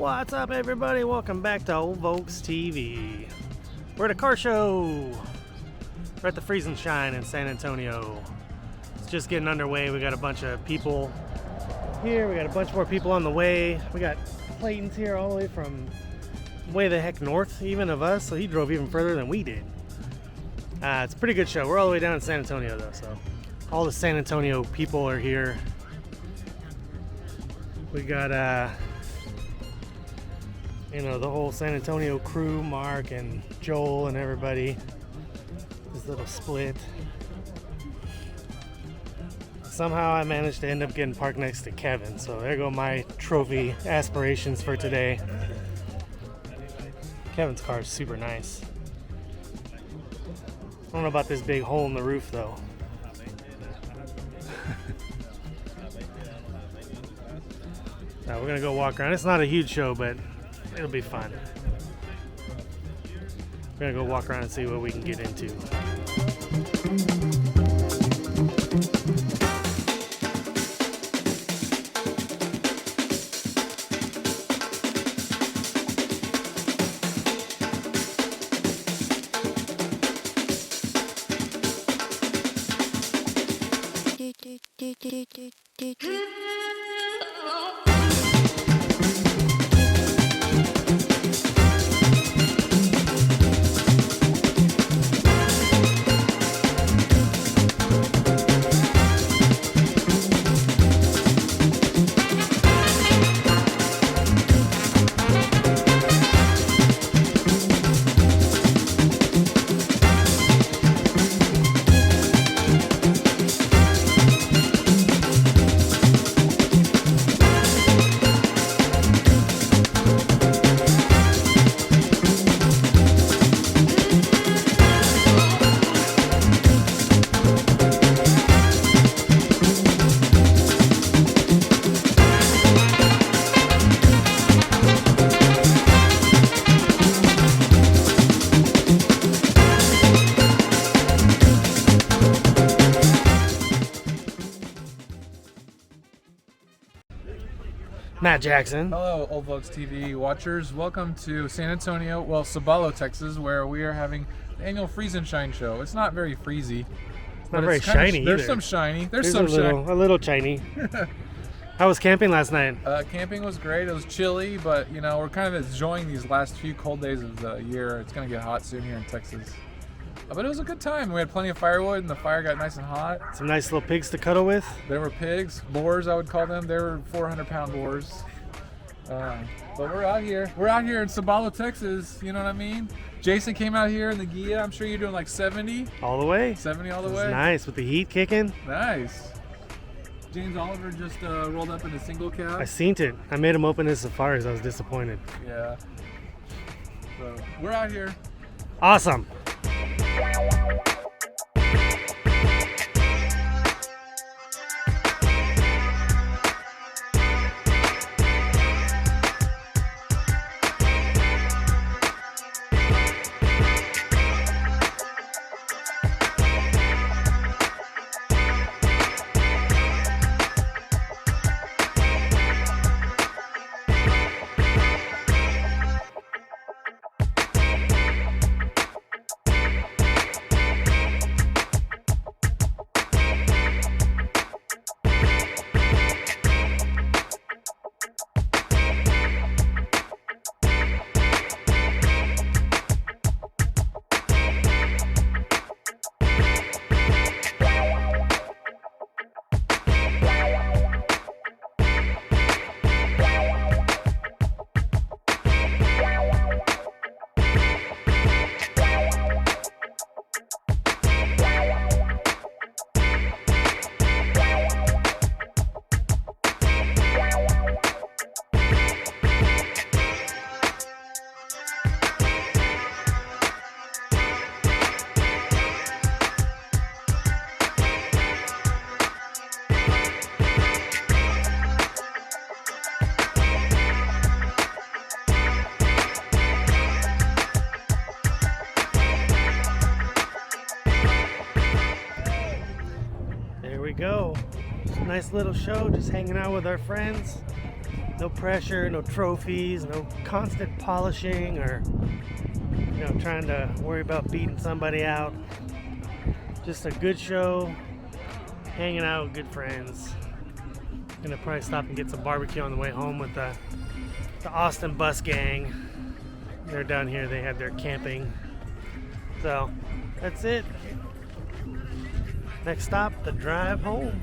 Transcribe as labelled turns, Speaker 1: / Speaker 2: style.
Speaker 1: What's up, everybody? Welcome back to Old Volks TV. We're at a car show. We're at the Freeze and Shine in San Antonio. It's just getting underway. We got a bunch of people here. We got a bunch more people on the way. We got Clayton's here all the way from way the heck north even of us, so he drove even further than we did. It's a pretty good show. We're all the way down in San Antonio though, so all the San Antonio people are here. We got the whole San Antonio crew, Mark and Joel and everybody. This little split. Somehow I managed to end up getting parked next to Kevin, so there go my trophy aspirations for today. Kevin's car is super nice. I don't know about this big hole in the roof though. Now we're gonna go walk around. It's not a huge show, but it'll be fun. We're gonna go walk around and see what we can get into. Matt Jackson.
Speaker 2: Hello, Old Volks TV watchers. Welcome to San Antonio, Sabalo, Texas, where we are having the annual Freeze and Shine show. It's not very freezy.
Speaker 1: It's not very shiny
Speaker 2: There's
Speaker 1: either.
Speaker 2: some shiny. There's
Speaker 1: a little shiny. How was camping last night?
Speaker 2: Camping was great. It was chilly, but we're kind of enjoying these last few cold days of the year. It's going to get hot soon here in Texas. But it was a good time. We had plenty of firewood, and the fire got nice and hot.
Speaker 1: Some nice little pigs to cuddle with.
Speaker 2: There were pigs, boars, I would call them. They were 400-pound boars. But we're out here. We're out here in Sabalo, Texas. You know what I mean? Jason came out here in the Gia. I'm sure you're doing like 70.
Speaker 1: All the way.
Speaker 2: 70 all the
Speaker 1: It was
Speaker 2: way.
Speaker 1: nice with the heat kicking.
Speaker 2: Nice. James Oliver just rolled up in a single cab.
Speaker 1: I seen it. I made him open his Safaris. I was disappointed.
Speaker 2: Yeah. So we're out here.
Speaker 1: Awesome. Nice little show, just hanging out with our friends. No pressure, no trophies, no constant polishing or trying to worry about beating somebody out. Just a good show, hanging out with good friends. Gonna probably stop and get some barbecue on the way home with the Austin bus gang. They're down here, they have their camping. So that's it. Next stop, the drive home.